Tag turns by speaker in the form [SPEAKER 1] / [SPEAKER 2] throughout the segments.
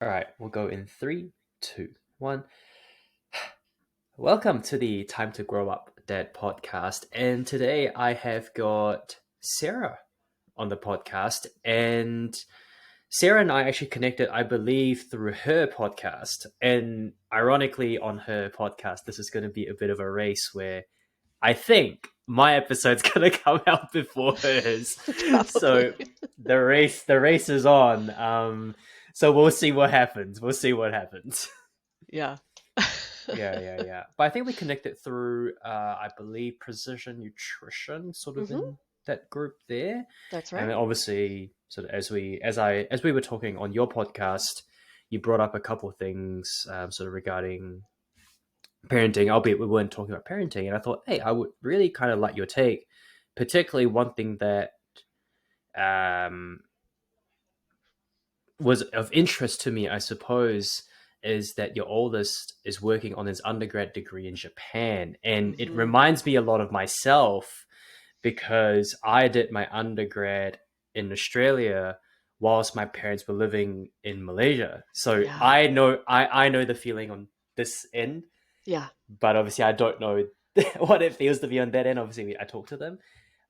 [SPEAKER 1] All right, we'll go in three, two, one. Welcome to the Time to Grow Up Dad podcast. And today I have got Sarah on the podcast. And Sarah and I actually connected, I believe, through her podcast. And ironically, on her podcast, this is going to be a bit of a race where I think my episode's going to come out before hers.
[SPEAKER 2] Probably.
[SPEAKER 1] So the race is on. So we'll see what happens. We'll see what happens.
[SPEAKER 2] Yeah.
[SPEAKER 1] Yeah. But I think we connected through, I believe, precision nutrition, sort of
[SPEAKER 2] hmm
[SPEAKER 1] in that group there.
[SPEAKER 2] That's
[SPEAKER 1] And then
[SPEAKER 2] right.
[SPEAKER 1] obviously, sort of as we were talking on your podcast, you brought up a couple of things, sort of regarding parenting, albeit we weren't talking about parenting. And I thought, hey, I would really kind of like your take, particularly one thing that um, was of interest to me, I suppose, is that your oldest is working on his undergrad degree in Japan. And it
[SPEAKER 2] hmm
[SPEAKER 1] reminds me a lot of myself because I did my undergrad in Australia whilst my parents were living in Malaysia. So
[SPEAKER 2] Yeah.
[SPEAKER 1] I know the feeling on this end,
[SPEAKER 2] Yeah.
[SPEAKER 1] but obviously I don't know what it feels to be on that end. Obviously, I talk to them.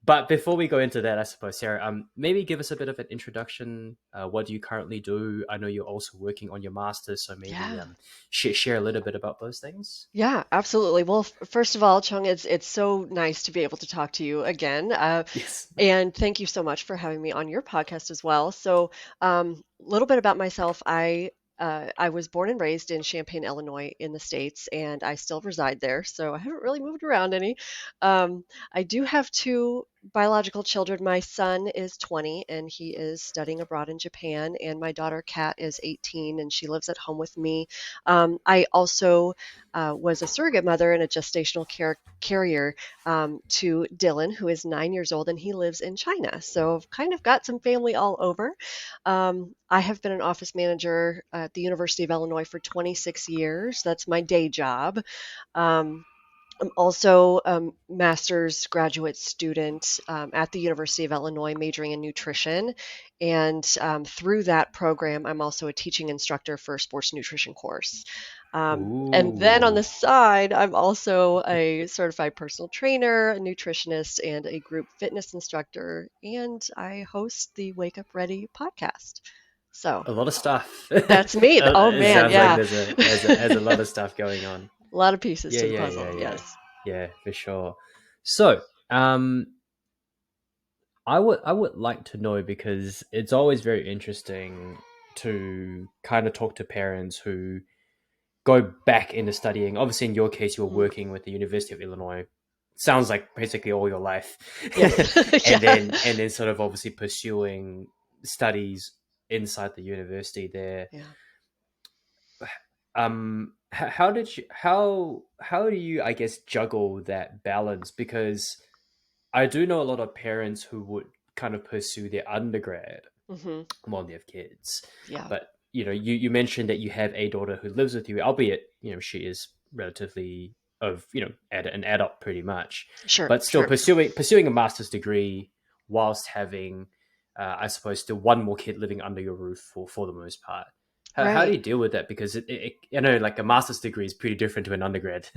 [SPEAKER 1] But before we go into that, I suppose, Sarah, maybe give us a bit of an introduction. What do you currently do? I know you're also working on your master's, so maybe
[SPEAKER 2] Yeah.
[SPEAKER 1] share a little bit about those things.
[SPEAKER 2] Yeah, absolutely. Well, first of all, Chung, it's so nice to be able to talk to you again.
[SPEAKER 1] Yes.
[SPEAKER 2] And thank you so much for having me on your podcast as well. So, a little bit about myself. I was born and raised in Champaign, Illinois, in the States, and I still reside there. So I haven't really moved around any. I do have two biological children. My son is 20 and he is studying abroad in Japan, and my daughter Kat is 18 and she lives at home with me. I also was a surrogate mother and a gestational carrier to Dylan, who is 9 years old, and he lives in China. So I've kind of got some family all over. I have been an office manager at the University of Illinois for 26 years. That's my day job. Um, I'm also a master's graduate student at the University of Illinois, majoring in nutrition. And through that program, I'm also a teaching instructor for a sports nutrition course. And then on
[SPEAKER 1] Ooh,
[SPEAKER 2] the side, I'm also a certified personal trainer, a nutritionist, and a group fitness instructor. And I host the Wake Up Ready podcast. So
[SPEAKER 1] a lot of stuff.
[SPEAKER 2] that's me. Oh,
[SPEAKER 1] It
[SPEAKER 2] man.
[SPEAKER 1] sounds like
[SPEAKER 2] Yeah.
[SPEAKER 1] there's a lot of stuff going on.
[SPEAKER 2] A lot of pieces
[SPEAKER 1] Yeah,
[SPEAKER 2] to the
[SPEAKER 1] yeah,
[SPEAKER 2] puzzle.
[SPEAKER 1] yeah, yeah,
[SPEAKER 2] Yes.
[SPEAKER 1] yeah, for sure. So, I would like to know because it's always very interesting to kind of talk to parents who go back into studying. Obviously, in your case, you were
[SPEAKER 2] Mm.
[SPEAKER 1] working with the University of Illinois. Sounds like basically all your life,
[SPEAKER 2] Yes.
[SPEAKER 1] and
[SPEAKER 2] Yeah.
[SPEAKER 1] then sort of obviously pursuing studies inside the university there.
[SPEAKER 2] Yeah.
[SPEAKER 1] How do you, I guess, juggle that balance? Because I do know a lot of parents who would kind of pursue their undergrad
[SPEAKER 2] hmm
[SPEAKER 1] while they have kids.
[SPEAKER 2] Yeah.
[SPEAKER 1] But you mentioned that you have a daughter who lives with you, albeit she is relatively of an adult pretty much,
[SPEAKER 2] Sure.
[SPEAKER 1] but still
[SPEAKER 2] Sure.
[SPEAKER 1] pursuing a master's degree whilst having, I suppose, still one more kid living under your roof for the most part. How do
[SPEAKER 2] Right.
[SPEAKER 1] you deal with that? Because I know like a master's degree is pretty different to an undergrad.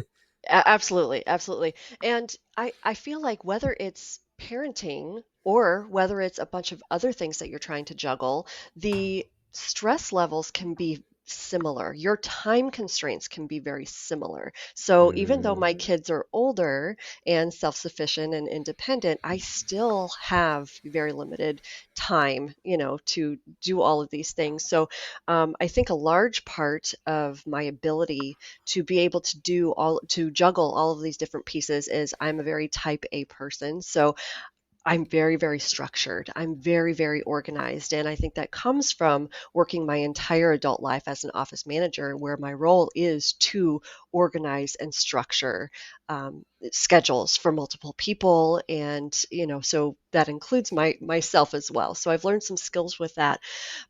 [SPEAKER 2] Absolutely. Absolutely. And I feel like whether it's parenting or whether it's a bunch of other things that you're trying to juggle, the stress levels can be similar. Your time constraints can be very similar. So even though my
[SPEAKER 1] Mm,
[SPEAKER 2] kids are older and self-sufficient and independent, I still have very limited time, to do all of these things. So I think a large part of my ability to be able to juggle all of these different pieces is I'm a very type A person. So I'm very, very structured. I'm very, very organized. And I think that comes from working my entire adult life as an office manager, where my role is to organize and structure schedules for multiple people. And, so that includes myself as well. So I've learned some skills with that.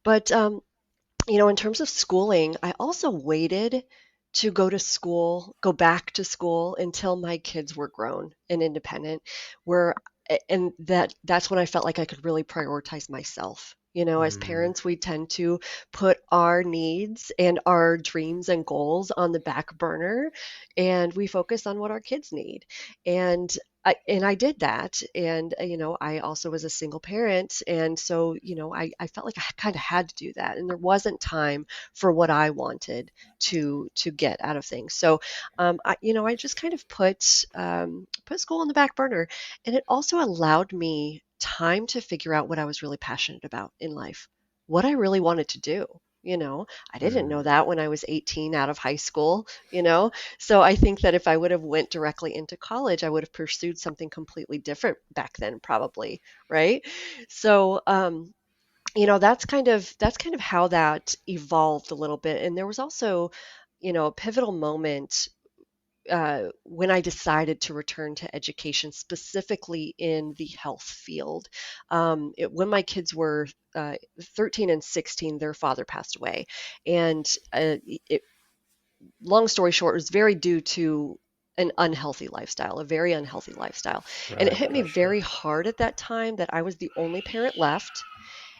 [SPEAKER 2] But in terms of schooling, I also waited to go back to school until my kids were grown and independent, where and that's when I felt like I could really prioritize myself. As
[SPEAKER 1] Mm,
[SPEAKER 2] parents, we tend to put our needs and our dreams and goals on the back burner, and we focus on what our kids need. And I did that. And, I also was a single parent. And so, I felt like I kind of had to do that. And there wasn't time for what I wanted to get out of things. So, I just kind of put school on the back burner. And it also allowed me time to figure out what I was really passionate about in life, what I really wanted to do. I didn't know
[SPEAKER 1] mm,
[SPEAKER 2] that when I was 18 out of high school, So I think that if I would have went directly into college, I would have pursued something completely different back then, probably, right? So, that's kind of how that evolved a little bit. And there was also, a pivotal moment when I decided to return to education, specifically in the health field. When my kids were 13 and 16, their father passed away. And it, long story short, it was very due to an unhealthy lifestyle, a very unhealthy lifestyle. And it
[SPEAKER 1] right,
[SPEAKER 2] hit me
[SPEAKER 1] gotcha.
[SPEAKER 2] very hard at that time that I was the only parent left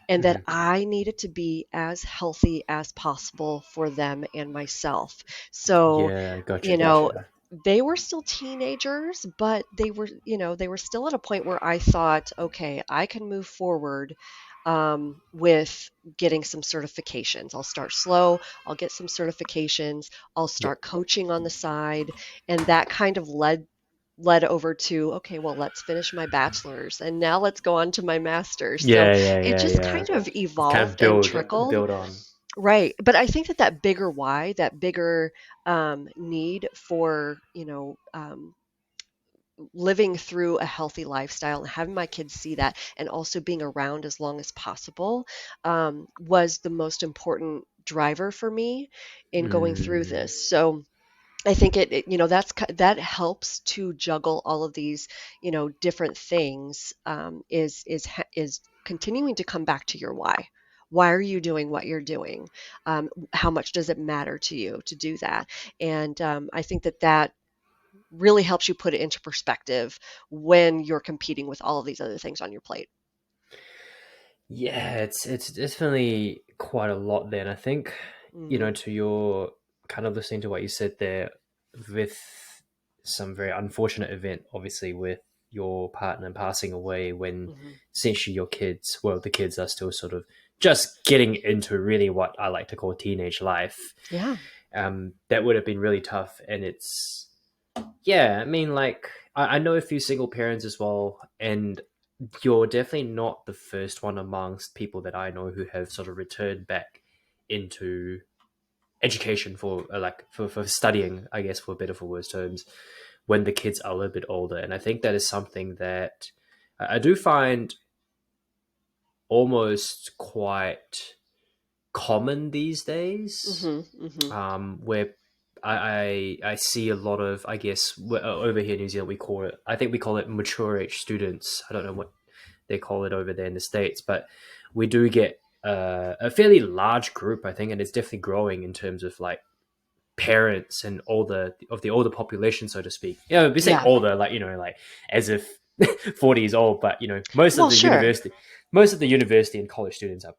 [SPEAKER 2] and that
[SPEAKER 1] Mhm.
[SPEAKER 2] I needed to be as healthy as possible for them and myself. So,
[SPEAKER 1] Yeah, gotcha,
[SPEAKER 2] you know,
[SPEAKER 1] gotcha.
[SPEAKER 2] they were still teenagers, but they were still at a point where I thought, okay, I can move forward with getting some certifications. I'll start slow, I'll get some certifications, I'll
[SPEAKER 1] Yep.
[SPEAKER 2] start coaching on the side, and that kind of led over to, okay, well, let's finish my bachelor's and now let's go on to my master's. So
[SPEAKER 1] Yeah, yeah,
[SPEAKER 2] it
[SPEAKER 1] yeah,
[SPEAKER 2] just
[SPEAKER 1] yeah.
[SPEAKER 2] kind of
[SPEAKER 1] Kind of
[SPEAKER 2] evolved and
[SPEAKER 1] build
[SPEAKER 2] trickled.
[SPEAKER 1] build on.
[SPEAKER 2] Right. But I think that that bigger why, that bigger need for, living through a healthy lifestyle and having my kids see that and also being around as long as possible was the most important driver for me in going through
[SPEAKER 1] Mm,
[SPEAKER 2] this. So I think that helps to juggle all of these different things is continuing to come back to your why. Why are you doing what you're doing? How much does it matter to you to do that? And I think that really helps you put it into perspective when you're competing with all of these other things on your plate.
[SPEAKER 1] yeah, it's definitely quite a lot then. I think,
[SPEAKER 2] Hmm.
[SPEAKER 1] to your kind of listening to what you said there with some very unfortunate event, obviously, with your partner passing away when
[SPEAKER 2] Hmm.
[SPEAKER 1] essentially your kids, well, the kids are still sort of just getting into really what I like to call teenage life.
[SPEAKER 2] Yeah.
[SPEAKER 1] That would have been really tough. And it's, yeah, I mean, like, I know a few single parents as well, and you're definitely not the first one amongst people that I know who have sort of returned back into education for for studying, I guess, for better for worse terms, when the kids are a little bit older. And I think that is something that I do find almost quite common these days,
[SPEAKER 2] Hmm. Hmm.
[SPEAKER 1] where I see a lot of, I guess, over here in New Zealand, I think we call it mature age students. I don't know what they call it over there in the States, but we do get a fairly large group, I think, and it's definitely growing in terms of like parents and the older population, so to speak. We say
[SPEAKER 2] Yeah.
[SPEAKER 1] older, like, like as if 40 years old, but
[SPEAKER 2] Well, sure.
[SPEAKER 1] most of the university and college students are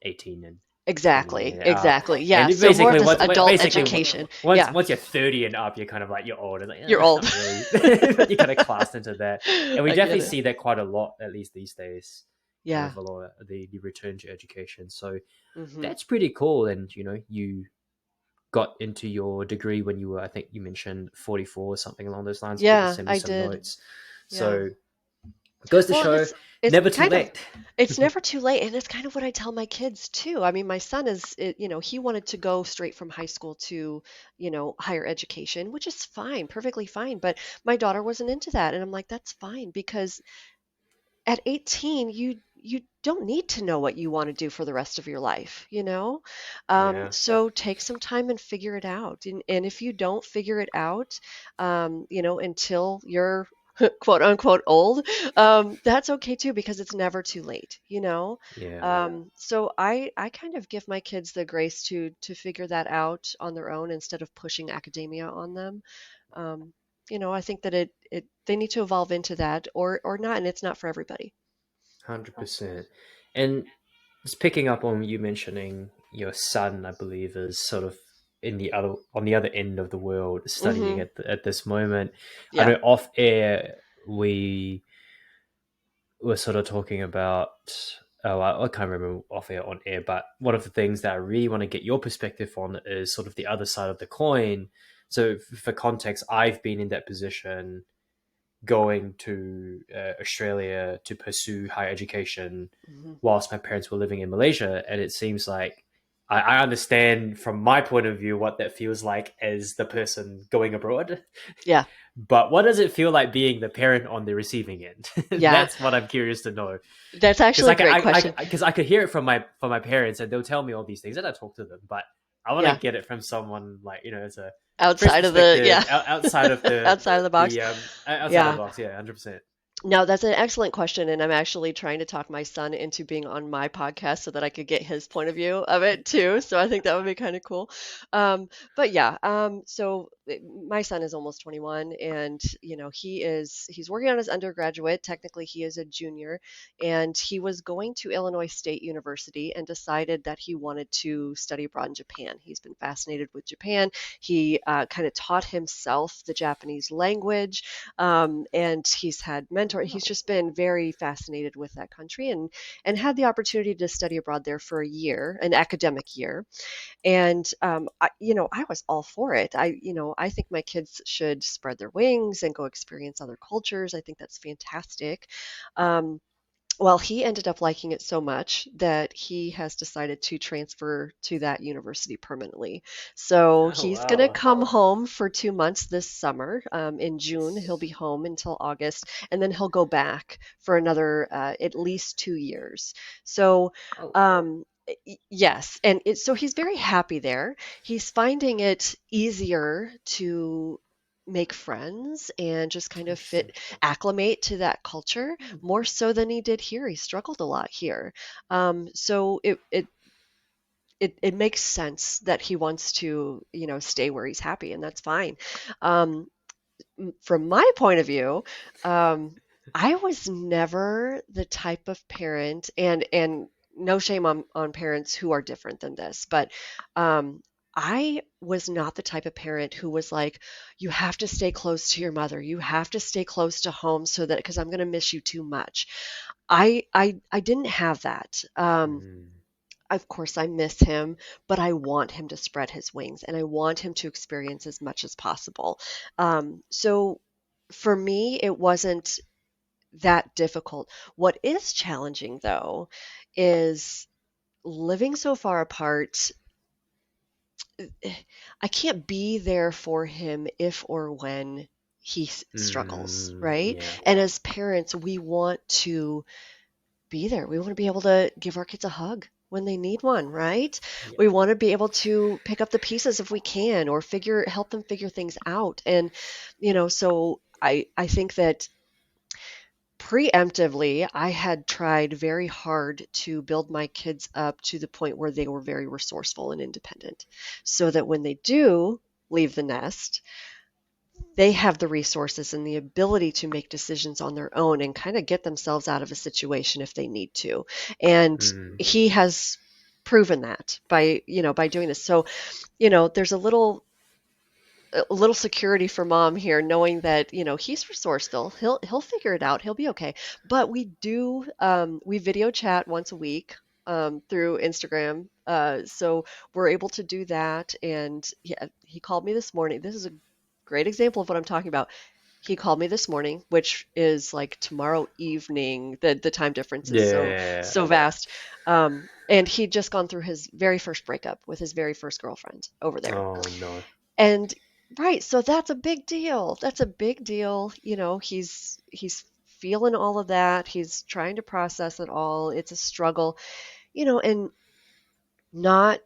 [SPEAKER 1] 18 and 20
[SPEAKER 2] Exactly.
[SPEAKER 1] and up.
[SPEAKER 2] Exactly. Yeah.
[SPEAKER 1] And
[SPEAKER 2] So more of
[SPEAKER 1] basically,
[SPEAKER 2] this
[SPEAKER 1] once
[SPEAKER 2] adult
[SPEAKER 1] basically
[SPEAKER 2] education.
[SPEAKER 1] once
[SPEAKER 2] Yeah.
[SPEAKER 1] once you're 30 and up, you're kind of like you're old. And like,
[SPEAKER 2] You're old.
[SPEAKER 1] not really, but you kind of classed into that. And we
[SPEAKER 2] I get
[SPEAKER 1] definitely
[SPEAKER 2] it.
[SPEAKER 1] see that quite a lot, at least these days,
[SPEAKER 2] Yeah.
[SPEAKER 1] with a lot of the return to education. So
[SPEAKER 2] Hmm.
[SPEAKER 1] that's pretty cool. And you got into your degree when you were, I think you mentioned 44 or something along those lines. You
[SPEAKER 2] Yeah,
[SPEAKER 1] send me
[SPEAKER 2] I
[SPEAKER 1] some
[SPEAKER 2] did.
[SPEAKER 1] notes.
[SPEAKER 2] Yeah.
[SPEAKER 1] So it goes to
[SPEAKER 2] Well, and
[SPEAKER 1] show,
[SPEAKER 2] it's
[SPEAKER 1] never too
[SPEAKER 2] kind of
[SPEAKER 1] late.
[SPEAKER 2] it's never too late, and it's kind of what I tell my kids too. I mean, my son he wanted to go straight from high school to, higher education, which is fine, perfectly fine. But my daughter wasn't into that, and I'm like, that's fine because at 18 you don't need to know what you want to do for the rest of your life.
[SPEAKER 1] Yeah,
[SPEAKER 2] So take some time and figure it out, and if you don't figure it out until you're quote unquote old, that's okay too because it's never too late.
[SPEAKER 1] yeah,
[SPEAKER 2] So I kind of give my kids the grace to figure that out on their own instead of pushing academia on them. um, I think that it they need to evolve into that or not, and it's not for everybody.
[SPEAKER 1] 100%. And Just picking up on you mentioning your son, I believe, is sort of in the other on the other end of the world studying
[SPEAKER 2] Hmm.
[SPEAKER 1] at this moment. I
[SPEAKER 2] Yeah.
[SPEAKER 1] know off air we were sort of talking about. Oh, I can't remember off air on air, but one of the things that I really want to get your perspective on is sort of the other side of the coin. So, for context, I've been in that position going to Australia to pursue higher education
[SPEAKER 2] Hmm.
[SPEAKER 1] whilst my parents were living in Malaysia. And it seems like I understand from my point of view what that feels like as the person going abroad.
[SPEAKER 2] Yeah.
[SPEAKER 1] But what does it feel like being the parent on the receiving end?
[SPEAKER 2] Yeah.
[SPEAKER 1] That's what I'm curious to know.
[SPEAKER 2] That's
[SPEAKER 1] Because
[SPEAKER 2] actually a great question.
[SPEAKER 1] I could hear it from my parents, and they'll tell me all these things, and I talk to them. But I want to
[SPEAKER 2] Yeah.
[SPEAKER 1] get it from someone like as a fresh
[SPEAKER 2] Outside of the, yeah,
[SPEAKER 1] perspective outside of
[SPEAKER 2] outside of the box.
[SPEAKER 1] outside of
[SPEAKER 2] Yeah.
[SPEAKER 1] the box. Yeah, 100%.
[SPEAKER 2] No, that's an excellent question, and I'm actually trying to talk my son into being on my podcast so that I could get his point of view of it too. So I think that would be kind of cool. But yeah, my son is almost 21, and he's working on his undergraduate. Technically, he is a junior, and he was going to Illinois State University and decided that he wanted to study abroad in Japan. He's been fascinated with Japan. He kind of taught himself the Japanese language, and he's had mentor. He's
[SPEAKER 1] Oh.
[SPEAKER 2] just been very fascinated with that country, and had the opportunity to study abroad there for a year, an academic year. And I was all for it. I think my kids should spread their wings and go experience other cultures. I think that's fantastic. Um, well, he ended up liking it so much that he has decided to transfer to that university permanently. So
[SPEAKER 1] Oh
[SPEAKER 2] he's going to
[SPEAKER 1] wow.
[SPEAKER 2] come home for 2 months this summer. In June, he'll be home until August, and then he'll go back for another at least 2 years. So,
[SPEAKER 1] Oh.
[SPEAKER 2] um, yes, and so he's very happy there. He's finding it easier to make friends and just kind of
[SPEAKER 1] Interesting.
[SPEAKER 2] acclimate to that culture
[SPEAKER 1] Hmm.
[SPEAKER 2] more so than he did here. He struggled a lot here. So it makes sense that he wants to, stay where he's happy, and that's fine. Um, from my point of view, um, I was never the type of parent, and no shame on parents who are different than this, but um, I was not the type of parent who was like, you have to stay close to your mother, you have to stay close to home so that because I'm going to miss you too much. I didn't have that.
[SPEAKER 1] Mm.
[SPEAKER 2] Of course, I miss him, but I want him to spread his wings and I want him to experience as much as possible. So for me, it wasn't that difficult. What is challenging, though, is living so far apart. I can't be there for him if or when he struggles,
[SPEAKER 1] Mm.
[SPEAKER 2] right?
[SPEAKER 1] Yeah.
[SPEAKER 2] And as parents, we want to be there. We want to be able to give our kids a hug when they need one, right?
[SPEAKER 1] Yeah.
[SPEAKER 2] We want to be able to pick up the pieces if we can or help them figure things out. And so I think that preemptively, I had tried very hard to build my kids up to the point where they were very resourceful and independent, so that when they do leave the nest, they have the resources and the ability to make decisions on their own and kind of get themselves out of a situation if they need to. And
[SPEAKER 1] Mm.
[SPEAKER 2] he has proven that by doing this. So, there's a little security for mom here, knowing that he's resourceful. He'll figure it out. He'll be okay. But we video chat once a week through Instagram, so we're able to do that. And yeah, he called me this morning. This is a great example of what I'm talking about. He called me this morning, which is like tomorrow evening. The time difference is
[SPEAKER 1] Yeah.
[SPEAKER 2] so vast. And he'd just gone through his very first breakup with his very first girlfriend over there.
[SPEAKER 1] Oh no.
[SPEAKER 2] And right, so that's a big deal. That's a big deal. He's feeling all of that. He's trying to process it all. It's a struggle, and not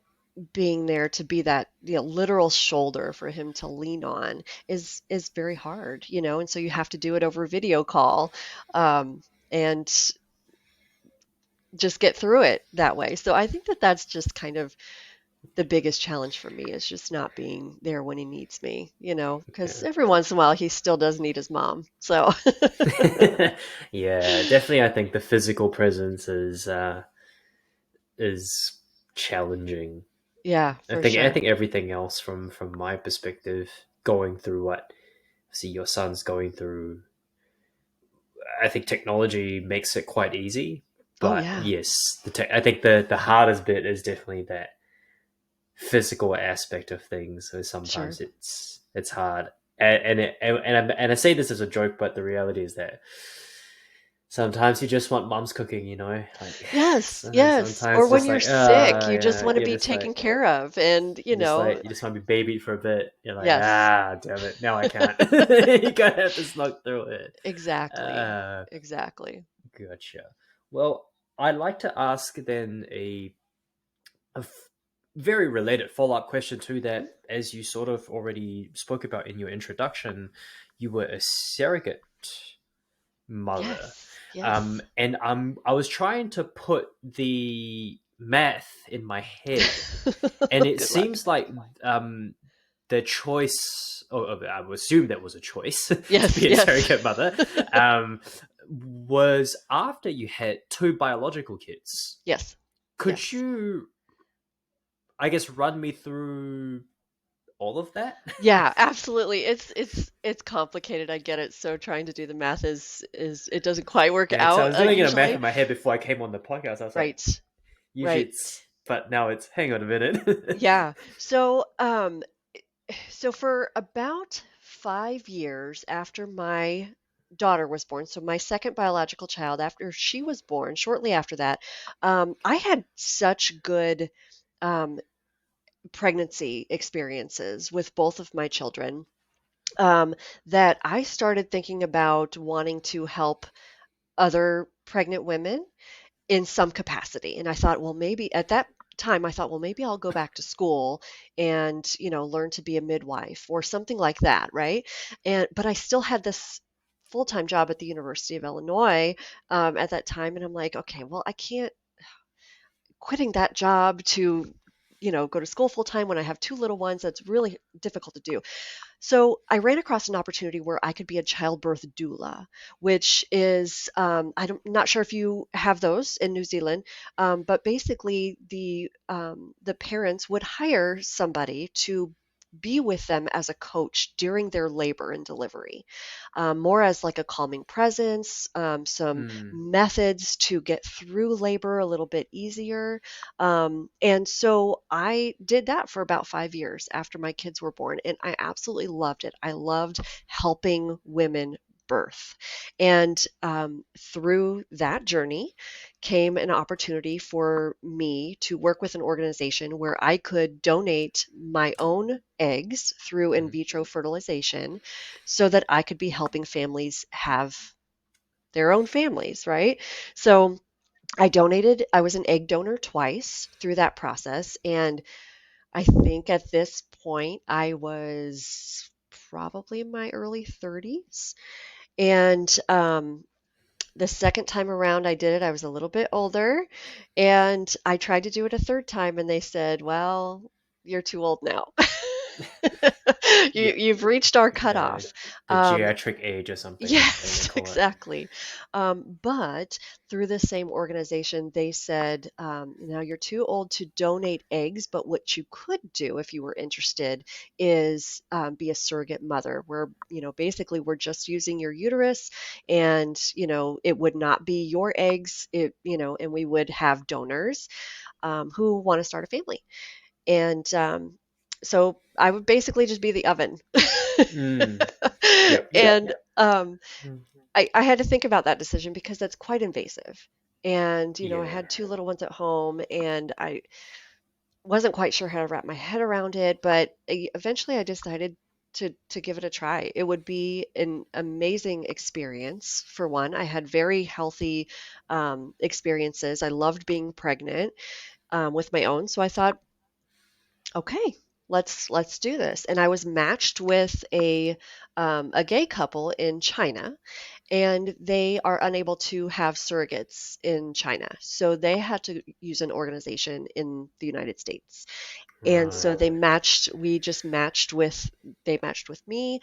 [SPEAKER 2] being there to be that literal shoulder for him to lean on is very hard, and so you have to do it over video call, and just get through it that way. So I think that that's just kind of the biggest challenge for me, is just not being there when he needs me, because
[SPEAKER 1] Yeah.
[SPEAKER 2] every once in a while he still does need his mom. So,
[SPEAKER 1] Yeah, definitely. I think the physical presence is challenging.
[SPEAKER 2] Yeah,
[SPEAKER 1] I
[SPEAKER 2] for
[SPEAKER 1] think I
[SPEAKER 2] sure.
[SPEAKER 1] think everything else from my perspective, going through what see your son's going through, I think technology makes it quite easy.
[SPEAKER 2] Oh
[SPEAKER 1] But
[SPEAKER 2] yeah,
[SPEAKER 1] yes, I think the hardest bit is definitely that physical aspect of things. So
[SPEAKER 2] sure.
[SPEAKER 1] sometimes it's hard, and I say this as a joke, but the reality is that sometimes you just want mom's cooking. Like
[SPEAKER 2] Yes, yes.
[SPEAKER 1] sometimes
[SPEAKER 2] Or
[SPEAKER 1] it's
[SPEAKER 2] when
[SPEAKER 1] just
[SPEAKER 2] you're
[SPEAKER 1] like
[SPEAKER 2] sick, you just
[SPEAKER 1] yeah,
[SPEAKER 2] want to
[SPEAKER 1] you're
[SPEAKER 2] be
[SPEAKER 1] just
[SPEAKER 2] taken
[SPEAKER 1] like
[SPEAKER 2] care of, and
[SPEAKER 1] you just want to be babied for a bit. You're like,
[SPEAKER 2] yes.
[SPEAKER 1] damn it, now I can't. You gotta have to slug through it.
[SPEAKER 2] Exactly.
[SPEAKER 1] Uh,
[SPEAKER 2] Exactly.
[SPEAKER 1] Gotcha. Well, I'd like to ask then very related follow up question to
[SPEAKER 2] Mhm.
[SPEAKER 1] that. As you sort of already spoke about in your introduction, you were a surrogate mother,
[SPEAKER 2] Yes. Yes.
[SPEAKER 1] and I was trying to put the math in my head, and it
[SPEAKER 2] Good luck.
[SPEAKER 1] seems like um, the choice, or I would assume that was a choice to
[SPEAKER 2] Yes,
[SPEAKER 1] be a
[SPEAKER 2] yes.
[SPEAKER 1] surrogate mother, um, was after you had two biological kids.
[SPEAKER 2] Yes.
[SPEAKER 1] Could
[SPEAKER 2] Yes.
[SPEAKER 1] you, I guess, run me through all of that?
[SPEAKER 2] Yeah, absolutely. It's complicated. I get it. So trying to do the math is it doesn't quite work
[SPEAKER 1] Yeah, because I
[SPEAKER 2] out
[SPEAKER 1] was doing a math
[SPEAKER 2] usually.
[SPEAKER 1] in my head before I came on the podcast. I was like,
[SPEAKER 2] Right.
[SPEAKER 1] usually
[SPEAKER 2] Right.
[SPEAKER 1] it's, but now it's, hang on a minute.
[SPEAKER 2] Yeah. So for about 5 years after my daughter was born, so my second biological child, after she was born, shortly after that, I had such good um, pregnancy experiences with both of my children, um, that I started thinking about wanting to help other pregnant women in some capacity. And I thought, well, maybe at that time, I thought, well, maybe I'll go back to school and, learn to be a midwife or something like that, right? But I still had this full-time job at the University of Illinois at that time, and I'm like, okay, well, I can't quitting that job to go to school full time when I have two little ones. That's really difficult to do. So I ran across an opportunity where I could be a childbirth doula, which is I'm not sure if you have those in New Zealand, but basically the parents would hire somebody to be with them as a coach during their labor and delivery, more as like a calming presence, some
[SPEAKER 1] Hmm.
[SPEAKER 2] methods to get through labor a little bit easier. And so I did that for about 5 years after my kids were born, and I absolutely loved it. I loved helping women birth. And through that journey came an opportunity for me to work with an organization where I could donate my own eggs through in
[SPEAKER 1] Mhm.
[SPEAKER 2] vitro fertilization so that I could be helping families have their own families, right? So I was an egg donor twice through that process. And I think at this point, I was probably in my early 30s. And the second time around I did it, I was a little bit older. And I tried to do it a third time, and they said, well, you're too old now.
[SPEAKER 1] Yeah,
[SPEAKER 2] You've reached our
[SPEAKER 1] the
[SPEAKER 2] cutoff.
[SPEAKER 1] the
[SPEAKER 2] Um,
[SPEAKER 1] geriatric age or something they
[SPEAKER 2] Yes,
[SPEAKER 1] call it.
[SPEAKER 2] exactly. But through the same organization, they said, now you're too old to donate eggs, but what you could do if you were interested is be a surrogate mother, where, basically we're just using your uterus and, it would not be your eggs, and we would have donors who want to start a family. And so I would basically just be the oven.
[SPEAKER 1] Mm. Yep.
[SPEAKER 2] And
[SPEAKER 1] Mm.
[SPEAKER 2] I had to think about that decision because that's quite invasive. And, I
[SPEAKER 1] Yeah.
[SPEAKER 2] had two little ones at home, and I wasn't quite sure how to wrap my head around it, but eventually I decided to give it a try. It would be an amazing experience. For one, I had very healthy experiences. I loved being pregnant with my own, so I thought, okay, let's do this. And I was matched with a gay couple in China, and they are unable to have surrogates in China. So they had to use an organization in the United States. And so
[SPEAKER 1] Right.
[SPEAKER 2] they matched with me.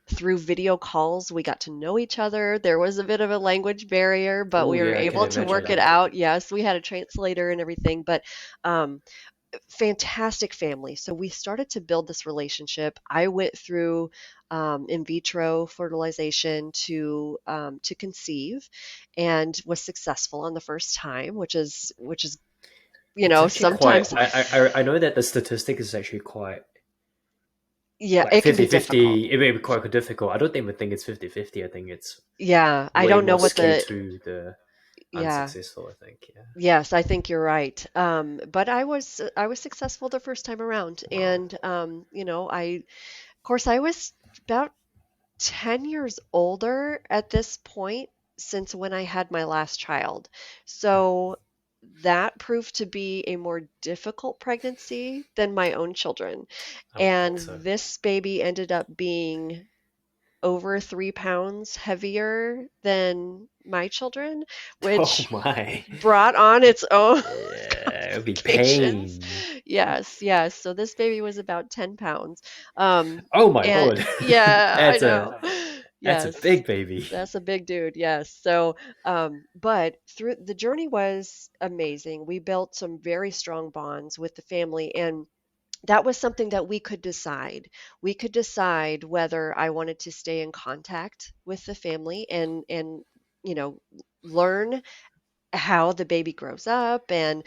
[SPEAKER 2] Through video calls, we got to know each other. There was a bit of a language barrier, but
[SPEAKER 1] Oh
[SPEAKER 2] we were
[SPEAKER 1] yeah, I can
[SPEAKER 2] able to
[SPEAKER 1] imagine
[SPEAKER 2] work it
[SPEAKER 1] that.
[SPEAKER 2] out. Yes, we had a translator and everything, but um, fantastic family. So we started to build this relationship. I went through in vitro fertilization to conceive, and was successful on the first time, which is
[SPEAKER 1] It's actually quite.
[SPEAKER 2] sometimes,
[SPEAKER 1] I know that the statistic is actually quite
[SPEAKER 2] yeah,
[SPEAKER 1] like
[SPEAKER 2] it can be
[SPEAKER 1] 50-50.
[SPEAKER 2] difficult.
[SPEAKER 1] It may be quite difficult. I don't even think it's 50-50. I think it's
[SPEAKER 2] Yeah, I
[SPEAKER 1] way
[SPEAKER 2] don't know
[SPEAKER 1] more
[SPEAKER 2] what
[SPEAKER 1] skewed
[SPEAKER 2] the
[SPEAKER 1] to the
[SPEAKER 2] yeah.
[SPEAKER 1] unsuccessful. I think. Yeah.
[SPEAKER 2] Yes, I think you're right. But I was successful the first time around,
[SPEAKER 1] Wow.
[SPEAKER 2] and of course I was about 10 years older at this point since when I had my last child. So that proved to be a more difficult pregnancy than my own children.
[SPEAKER 1] I would think
[SPEAKER 2] And
[SPEAKER 1] so.
[SPEAKER 2] this baby ended up being over 3 pounds heavier than my children,
[SPEAKER 1] Oh
[SPEAKER 2] which
[SPEAKER 1] my.
[SPEAKER 2] brought on its own
[SPEAKER 1] Yeah, it would be
[SPEAKER 2] complications.
[SPEAKER 1] pain.
[SPEAKER 2] Yes, yes. So this baby was about 10 pounds. Um,
[SPEAKER 1] Oh my
[SPEAKER 2] and
[SPEAKER 1] lord.
[SPEAKER 2] yeah, I
[SPEAKER 1] that's a
[SPEAKER 2] know.
[SPEAKER 1] that's a
[SPEAKER 2] Yes,
[SPEAKER 1] big baby.
[SPEAKER 2] that's a big dude. Yes. So, but through the journey was amazing. We built some very strong bonds with the family, and that was something that we could decide. We could decide whether I wanted to stay in contact with the family and you know learn how the baby grows up and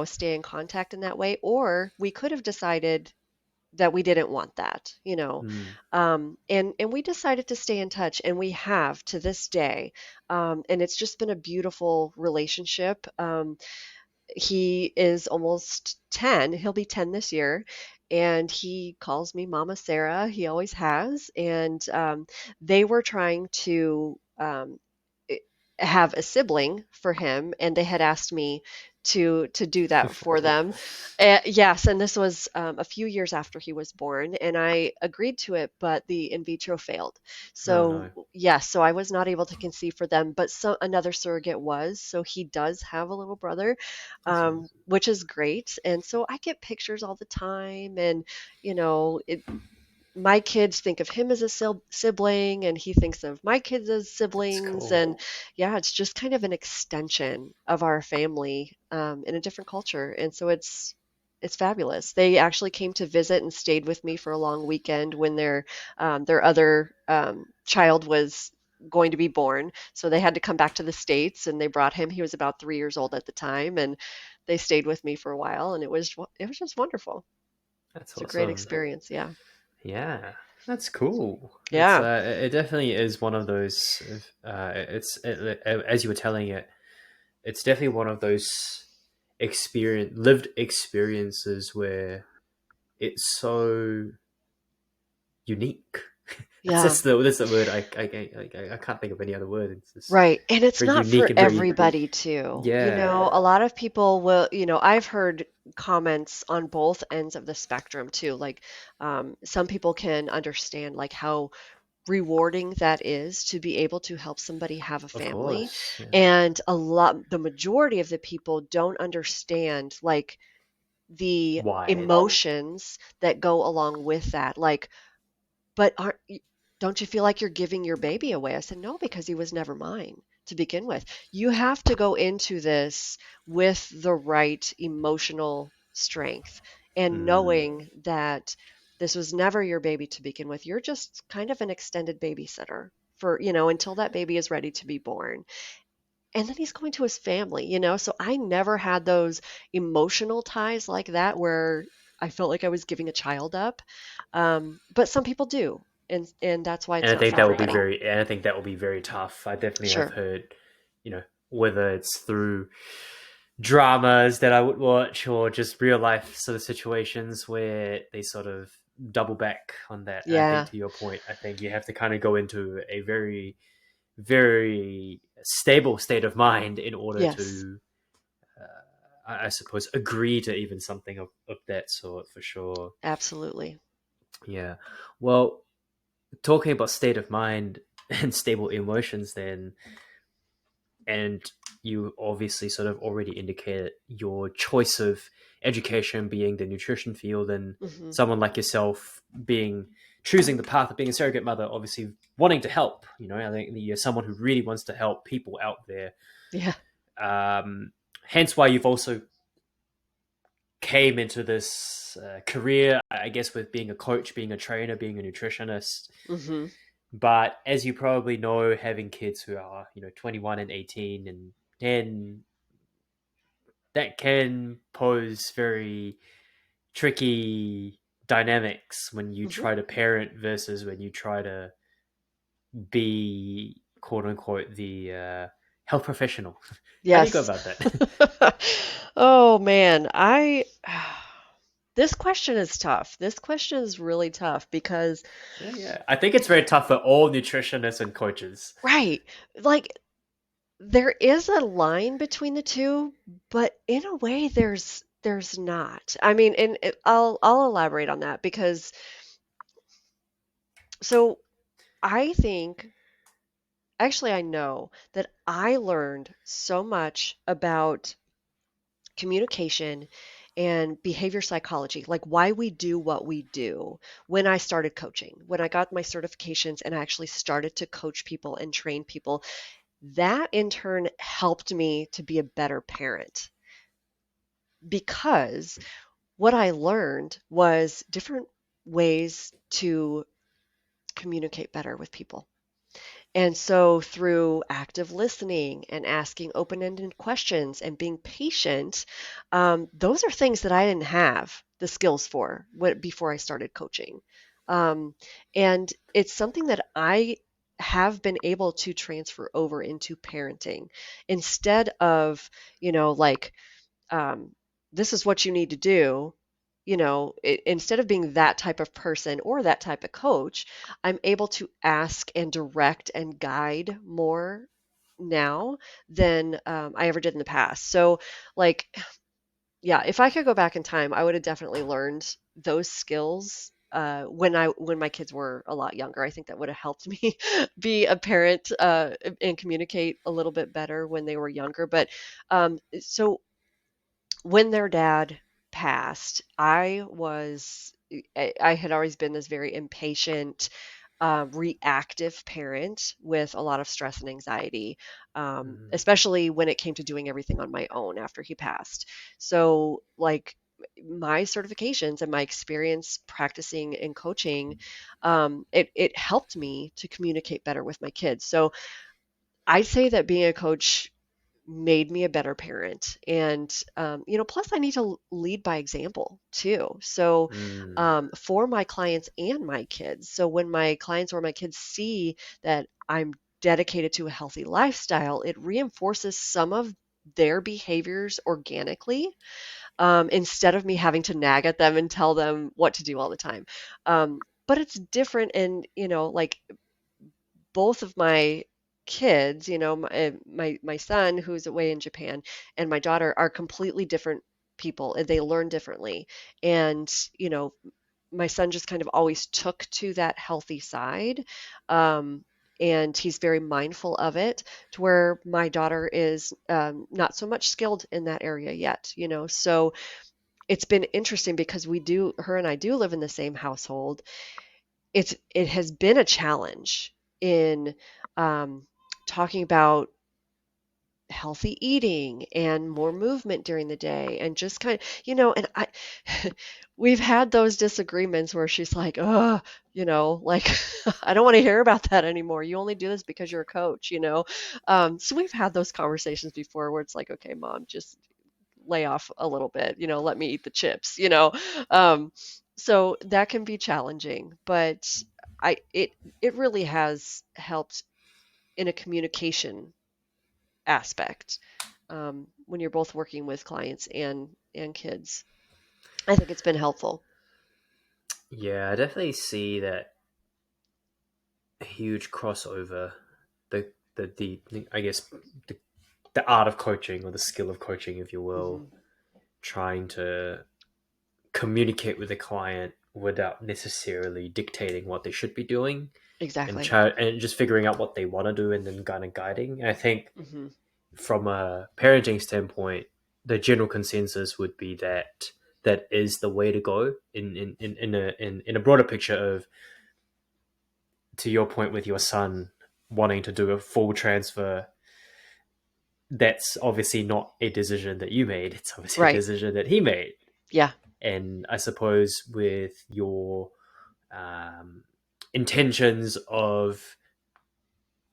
[SPEAKER 2] stay in contact in that way, or we could have decided that we didn't want that.
[SPEAKER 1] Mm.
[SPEAKER 2] And we decided to stay in touch, and we have to this day. And it's just been a beautiful relationship. He is almost 10. He'll be 10 this year. And he calls me Mama Sarah. He always has. And they were trying to i- have a sibling for him, and they had asked me to do that for
[SPEAKER 1] Whoa.
[SPEAKER 2] them. Yes, and this was a few years after he was born, and I agreed to it, but the in vitro failed.
[SPEAKER 1] Oh
[SPEAKER 2] So
[SPEAKER 1] no.
[SPEAKER 2] yes, so I was not able to conceive for them, but another surrogate was. So he does have a little brother,
[SPEAKER 1] That's awesome.
[SPEAKER 2] which is great. And so I get pictures all the time, and my kids think of him as a sibling, and he thinks of my kids as
[SPEAKER 1] That's
[SPEAKER 2] siblings.
[SPEAKER 1] cool.
[SPEAKER 2] And yeah, it's just kind of an extension of our family in a different culture. And so it's fabulous. They actually came to visit and stayed with me for a long weekend when their other child was going to be born. So they had to come back to the States, and they brought him. He was about 3 years old at the time, and they stayed with me for a while, and it was just wonderful.
[SPEAKER 1] That's
[SPEAKER 2] It's a great
[SPEAKER 1] awesome.
[SPEAKER 2] experience. Yeah.
[SPEAKER 1] Yeah, that's cool. It's
[SPEAKER 2] Yeah.
[SPEAKER 1] it definitely is one of those. As you were telling it, it's definitely one of those lived experiences where it's so unique.
[SPEAKER 2] Yeah.
[SPEAKER 1] That's the word. I can't think of any other word. It's just
[SPEAKER 2] Right. And it's
[SPEAKER 1] very
[SPEAKER 2] not
[SPEAKER 1] unique
[SPEAKER 2] for
[SPEAKER 1] and very
[SPEAKER 2] everybody too.
[SPEAKER 1] yeah.
[SPEAKER 2] A lot of people I've heard comments on both ends of the spectrum too. Like, some people can understand like how rewarding that is to be able to help somebody have a
[SPEAKER 1] Of
[SPEAKER 2] family.
[SPEAKER 1] course. Yeah.
[SPEAKER 2] And the majority of the people don't understand like the
[SPEAKER 1] Why?
[SPEAKER 2] emotions that go along with that. Like, but don't you feel like you're giving your baby away? I said, no, because he was never mine to begin with. You have to go into this with the right emotional strength and
[SPEAKER 1] Mm,
[SPEAKER 2] knowing that this was never your baby to begin with. You're just kind of an extended babysitter for, until that baby is ready to be born. And then he's going to his family. So I never had those emotional ties like that where I felt like I was giving a child up. But some people do, and that's why
[SPEAKER 1] and
[SPEAKER 2] it's
[SPEAKER 1] I
[SPEAKER 2] not
[SPEAKER 1] think
[SPEAKER 2] for
[SPEAKER 1] that will be
[SPEAKER 2] everybody.
[SPEAKER 1] very. And I think that will be very tough. I definitely have
[SPEAKER 2] Sure.
[SPEAKER 1] heard, you know, whether it's through dramas that I would watch or just real life sort of situations where they sort of double back on that. And I think
[SPEAKER 2] Yeah.
[SPEAKER 1] to your point, I think you have to kind of go into a very, very stable state of mind in order
[SPEAKER 2] Yes.
[SPEAKER 1] to, I suppose, agree to even something of that sort for sure.
[SPEAKER 2] Absolutely.
[SPEAKER 1] Yeah. Well, talking about state of mind and stable emotions, then, and you obviously sort of already indicated your choice of education being the nutrition field, and
[SPEAKER 2] Hmm.
[SPEAKER 1] someone like yourself being choosing the path of being a surrogate mother, obviously wanting to help. I think you're someone who really wants to help people out there.
[SPEAKER 2] Yeah.
[SPEAKER 1] Hence why you've also came into this career, I guess, with being a coach, being a trainer, being a nutritionist.
[SPEAKER 2] Hmm.
[SPEAKER 1] But as you probably know, having kids who are 21 and 18 and 10, that can pose very tricky dynamics when you
[SPEAKER 2] Hmm.
[SPEAKER 1] try to parent versus when you try to be quote unquote the health professional. How do you go
[SPEAKER 2] Yes.
[SPEAKER 1] about that?
[SPEAKER 2] Oh man, I this question is tough. This question is really tough because
[SPEAKER 1] Yeah, yeah. I think it's very tough for all nutritionists and coaches.
[SPEAKER 2] right, like there is a line between the two, but in a way there's not. I mean, and I'll elaborate on that because so I think actually I know that I learned so much about communication and behavior psychology, like why we do what we do when I started coaching, when I got my certifications and I actually started to coach people and train people. That in turn helped me to be a better parent because what I learned was different ways to communicate better with people. And so, through active listening and asking open ended questions and being patient, those are things that I didn't have the skills for before I started coaching. Um, and it's something that I have been able to transfer over into parenting instead of, like um, this is what you need to do. Instead of being that type of person or that type of coach, I'm able to ask and direct and guide more now than I ever did in the past. So, like, yeah, if I could go back in time, I would have definitely learned those skills when my kids were a lot younger. I think that would have helped me be a parent and communicate a little bit better when they were younger. But so when their dad passed, I had always been this very impatient, reactive parent with a lot of stress and anxiety,
[SPEAKER 1] Mhm.
[SPEAKER 2] especially when it came to doing everything on my own after he passed. So, like my certifications and my experience practicing and coaching, it helped me to communicate better with my kids. So I'd say that being a coach made me a better parent. And, plus I need to lead by example too. So,
[SPEAKER 1] Mm.
[SPEAKER 2] for my clients and my kids. So when my clients or my kids see that I'm dedicated to a healthy lifestyle, it reinforces some of their behaviors organically, instead of me having to nag at them and tell them what to do all the time. But it's different. And, like both of my kids, my son who's away in Japan and my daughter are completely different people and they learn differently. And, my son just kind of always took to that healthy side. Um, and he's very mindful of it to where my daughter is not so much skilled in that area yet, So it's been interesting because her and I do live in the same household. It has been a challenge in um, talking about healthy eating and more movement during the day and just kind of and I we've had those disagreements where she's like, oh, like I don't want to hear about that anymore. You only do this because you're a coach. So we've had those conversations before where it's like, okay, mom, just lay off a little bit, let me eat the chips. um, so that can be challenging, but I it really has helped in a communication aspect, when you're both working with clients and kids. I think it's been helpful.
[SPEAKER 1] Yeah, I definitely see that huge crossover. The I guess the, the art of coaching or the skill of coaching, if you will,
[SPEAKER 2] Hmm.
[SPEAKER 1] trying to communicate with the client without necessarily dictating what they should be doing, and
[SPEAKER 2] Exactly.
[SPEAKER 1] and just figuring out what they want to do and then kind of guiding. And I think
[SPEAKER 2] Hmm.
[SPEAKER 1] from a parenting standpoint, the general consensus would be that that is the way to go in a broader picture of, to your point with your son wanting to do a full transfer. That's obviously not a decision that you made. It's obviously a
[SPEAKER 2] Right.
[SPEAKER 1] decision that he made.
[SPEAKER 2] Yeah.
[SPEAKER 1] And I suppose with your intentions of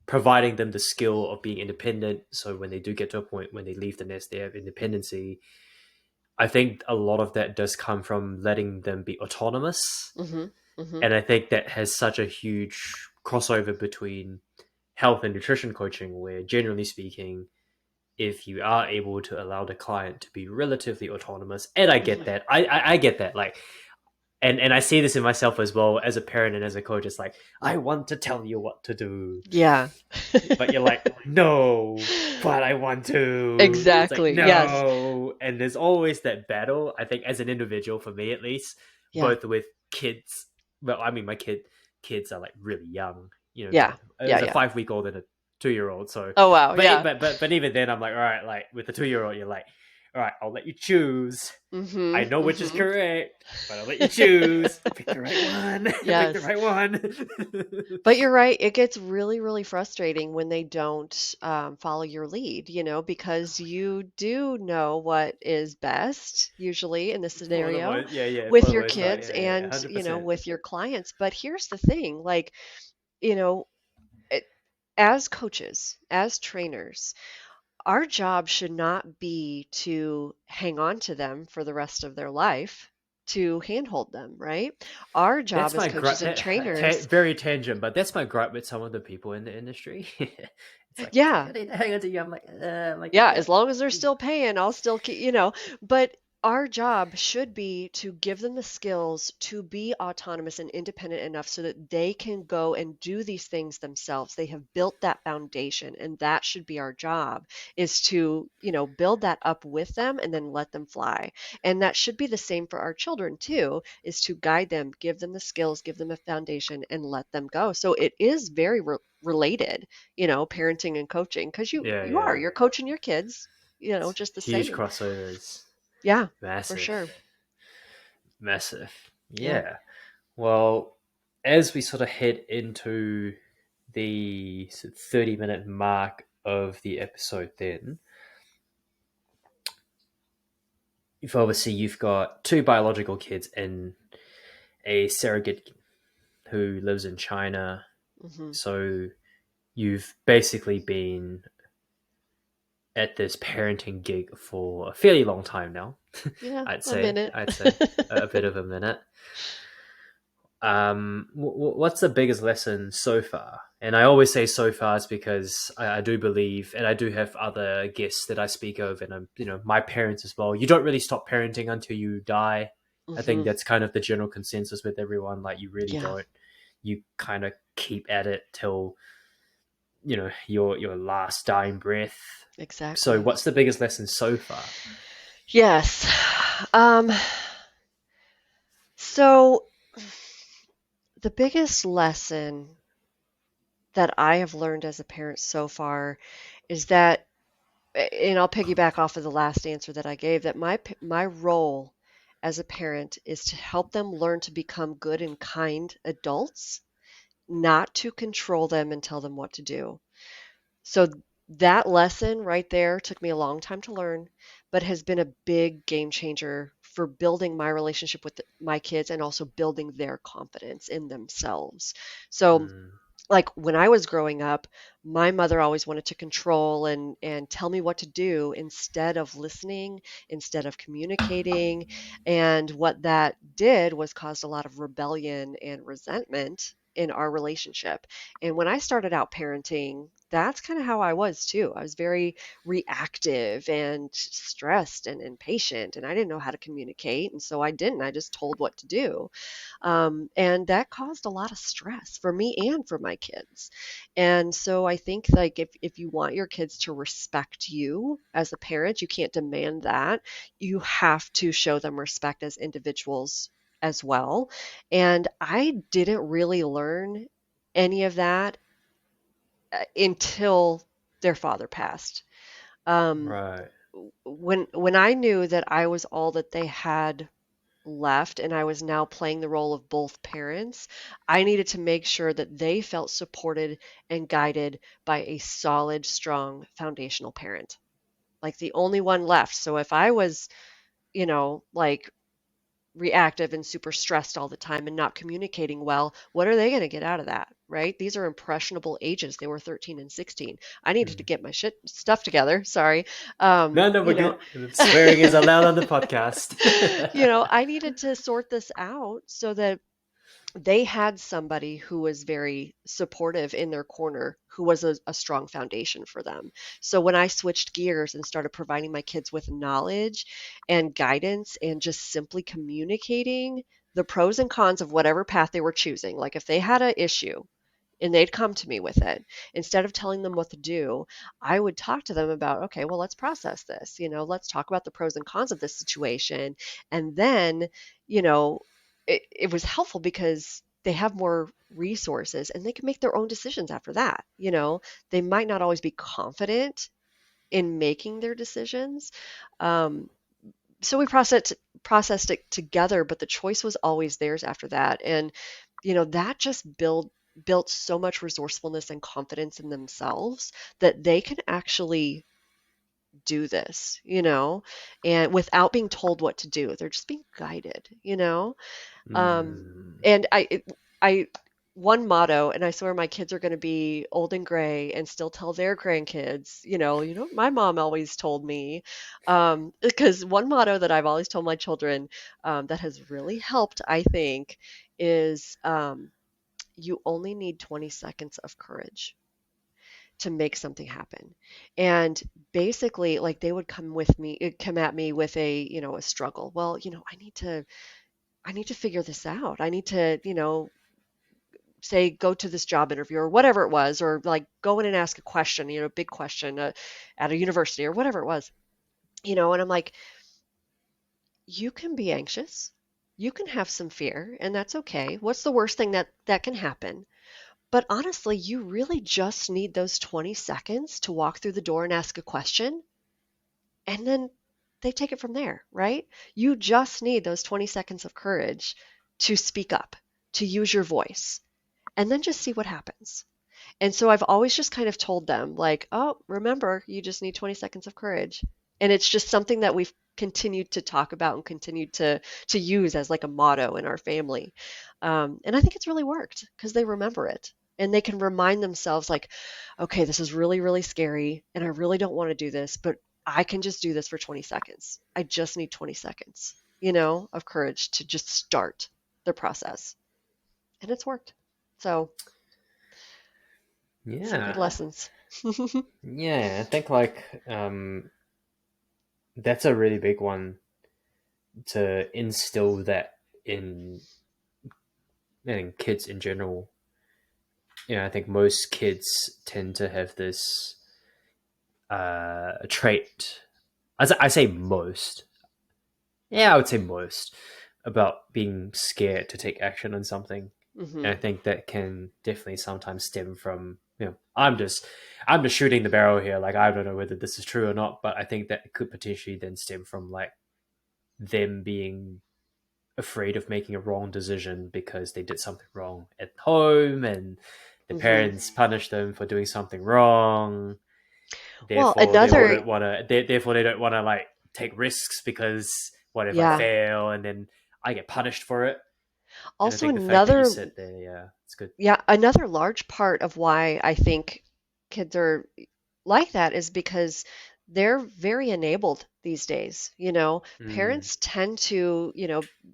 [SPEAKER 1] providing them the skill of being independent, so when they do get to a point when they leave the nest, they have independency. I think a lot of that does come from letting them be autonomous.
[SPEAKER 2] Hmm. Hmm.
[SPEAKER 1] And I think that has such a huge crossover between health and nutrition coaching, where generally speaking, if you are able to allow the client to be relatively autonomous, and I get
[SPEAKER 2] Hmm.
[SPEAKER 1] that, I get that, like, and I see this in myself as well as a parent and as a coach. It's like, I want to tell you what to do,
[SPEAKER 2] Yeah.
[SPEAKER 1] but you're like, no, but I want to. It's like,
[SPEAKER 2] Exactly. Yes.
[SPEAKER 1] no. And there's always that battle, I think, as an individual, for me at least,
[SPEAKER 2] Yeah.
[SPEAKER 1] both with kids. Well, I mean, my kids are like really young.
[SPEAKER 2] Yeah. Yeah.
[SPEAKER 1] There's a
[SPEAKER 2] Yeah.
[SPEAKER 1] 5 week old and a 2 year old. So,
[SPEAKER 2] Oh wow.
[SPEAKER 1] but,
[SPEAKER 2] Yeah.
[SPEAKER 1] but even then, I'm like, all right, like with the 2 year old, you're like, all right, I'll let you choose. I
[SPEAKER 2] Hmm.
[SPEAKER 1] know which is
[SPEAKER 2] Hmm.
[SPEAKER 1] correct, but I'll let you choose. Pick the right one. Pick the
[SPEAKER 2] Yes.
[SPEAKER 1] right one.
[SPEAKER 2] But you're right. It gets really, really frustrating when they don't follow your lead, because you do know what is best, usually in this
[SPEAKER 1] For the
[SPEAKER 2] scenario,
[SPEAKER 1] most, yeah, yeah, for
[SPEAKER 2] with
[SPEAKER 1] the
[SPEAKER 2] your
[SPEAKER 1] most part,
[SPEAKER 2] kids
[SPEAKER 1] yeah, yeah,
[SPEAKER 2] and,
[SPEAKER 1] 100%.
[SPEAKER 2] with your clients. But here's the thing, like, you know, it, as coaches, as trainers, our job should not be to hang on to them for the rest of their life, to handhold them, right? Our job
[SPEAKER 1] That's
[SPEAKER 2] as
[SPEAKER 1] my
[SPEAKER 2] coaches and trainers,
[SPEAKER 1] very tangent, but that's my gripe with some of the people in the industry. It's like
[SPEAKER 2] yeah,
[SPEAKER 1] I need to hang on to you. I'm like,
[SPEAKER 2] yeah,
[SPEAKER 1] yeah,
[SPEAKER 2] as long as they're still paying, I'll still keep. But our job should be to give them the skills to be autonomous and independent enough so that they can go and do these things themselves. They have built that foundation, and that should be our job, is to, build that up with them and then let them fly. And that should be the same for our children too, is to guide them, give them the skills, give them a foundation, and let them go. So it is very related, parenting and coaching, because you
[SPEAKER 1] yeah,
[SPEAKER 2] you are
[SPEAKER 1] yeah.
[SPEAKER 2] you're coaching your kids,
[SPEAKER 1] It's
[SPEAKER 2] just the
[SPEAKER 1] huge
[SPEAKER 2] same.
[SPEAKER 1] crossovers,
[SPEAKER 2] Yeah, for
[SPEAKER 1] massive,
[SPEAKER 2] sure.
[SPEAKER 1] massive.
[SPEAKER 2] Yeah.
[SPEAKER 1] Yeah. Well, as we sort of head into the 30-minute mark of the episode, then you've got two biological kids and a surrogate who lives in China.
[SPEAKER 2] Hmm.
[SPEAKER 1] So you've basically been at this parenting gig for a fairly long time now.
[SPEAKER 2] Yeah,
[SPEAKER 1] I'd
[SPEAKER 2] a
[SPEAKER 1] say.
[SPEAKER 2] minute.
[SPEAKER 1] I'd say a bit of a minute. What's the biggest lesson so far? And I always say so far is because I do believe, and I do have other guests that I speak of, and I'm, my parents as well. You don't really stop parenting until you die. I think
[SPEAKER 2] Hmm.
[SPEAKER 1] that's kind of the general consensus with everyone. Like, you really
[SPEAKER 2] Yeah,
[SPEAKER 1] don't. You kind of keep at it till your last dying breath. So,
[SPEAKER 2] exactly.
[SPEAKER 1] what's the biggest lesson so far?
[SPEAKER 2] Yes. Um, so the biggest lesson that I have learned as a parent so far is that, and I'll piggyback off of the last answer that I gave, that my role as a parent is to help them learn to become good and kind adults, not to control them and tell them what to do. So that lesson right there took me a long time to learn, but has been a big game changer for building my relationship with my kids and also building their confidence in themselves. So,
[SPEAKER 1] Mm,
[SPEAKER 2] like, when I was growing up, my mother always wanted to control and tell me what to do instead of listening, instead of communicating. And what that did was caused a lot of rebellion and resentment in our relationship. And when I started out parenting, that's kind of how I was too. I was very reactive and stressed and impatient, and I didn't know how to communicate. And so I didn't. I just told what to do. And that caused a lot of stress for me and for my kids. And so I think, like, if you want your kids to respect you as a parent, you can't demand that. You have to show them respect as individuals as well. And I didn't really learn any of that until their father passed. Um,
[SPEAKER 1] Right.
[SPEAKER 2] when I knew that I was all that they had left and I was now playing the role of both parents, I needed to make sure that they felt supported and guided by a solid, strong foundational parent, like the only one left. So if I was, like reactive and super stressed all the time and not communicating well, what are they going to get out of that? Right? These are impressionable ages. They were 13 and 16. I needed to
[SPEAKER 1] Mm.
[SPEAKER 2] get my shit stuff together. Sorry.
[SPEAKER 1] No, no, we're
[SPEAKER 2] You know,
[SPEAKER 1] good. Swearing is allowed on the podcast.
[SPEAKER 2] I needed to sort this out so that they had somebody who was very supportive in their corner, who was a strong foundation for them. So when I switched gears and started providing my kids with knowledge and guidance and just simply communicating the pros and cons of whatever path they were choosing, like if they had an issue and they'd come to me with it, instead of telling them what to do, I would talk to them about, okay, well, let's process this. Let's talk about the pros and cons of this situation. And then, you know, it was helpful because they have more resources and they can make their own decisions after that. They might not always be confident in making their decisions. Um, so we processed it together, but the choice was always theirs after that. And that just built so much resourcefulness and confidence in themselves that they can actually do this, and without being told what to do. They're just being guided. Um,
[SPEAKER 1] Mm.
[SPEAKER 2] and I one motto, and I swear my kids are going to be old and gray and still tell their grandkids, my mom always told me, because one motto that I've always told my children, that has really helped, I think, is, you only need 20 seconds of courage to make something happen. And basically, like they would come at me with a struggle. Well, I need to figure this out. I need to, say go to this job interview or whatever it was, or like go in and ask a question, a big question, at a university or whatever it was, and I'm like, you can be anxious, you can have some fear, and that's okay. What's the worst thing that can happen? But honestly, you really just need those 20 seconds to walk through the door and ask a question, and then they take it from there, right? You just need those 20 seconds of courage to speak up, to use your voice, and then just see what happens. And so I've always just kind of told them, like, oh, remember, you just need 20 seconds of courage. And it's just something that we've continued to talk about and continued to use as like a motto in our family. And I think it's really worked because they remember it and they can remind themselves, like, okay, this is really, really scary and I really don't want to do this, but I can just do this for 20 seconds. I just need 20 seconds, of courage to just start the process. And it's worked. So some good
[SPEAKER 1] Yeah.
[SPEAKER 2] lessons.
[SPEAKER 1] Yeah, I think like that's a really big one to instill that in in kids in general. I think most kids tend to have this trait. I say most. Yeah, I would say most about being scared to take action on something. And
[SPEAKER 2] Hmm.
[SPEAKER 1] I think that can definitely sometimes stem from I'm just shooting the barrel here. Like I don't know whether this is true or not, but I think that could potentially then stem from like them being afraid of making a wrong decision because they did something wrong at home and the
[SPEAKER 2] Hmm.
[SPEAKER 1] parents punished them for doing something wrong.
[SPEAKER 2] Well,
[SPEAKER 1] Therefore, they
[SPEAKER 2] another,
[SPEAKER 1] wouldn't want to. Therefore, they don't want to like take risks because what if I
[SPEAKER 2] yeah,
[SPEAKER 1] fail and then I get punished for it? And I
[SPEAKER 2] also
[SPEAKER 1] think the fact that you
[SPEAKER 2] another,
[SPEAKER 1] said there, yeah, it's good.
[SPEAKER 2] yeah, another large part of why I think kids are like that is because they're very enabled these days.
[SPEAKER 1] Mm,
[SPEAKER 2] Parents tend to,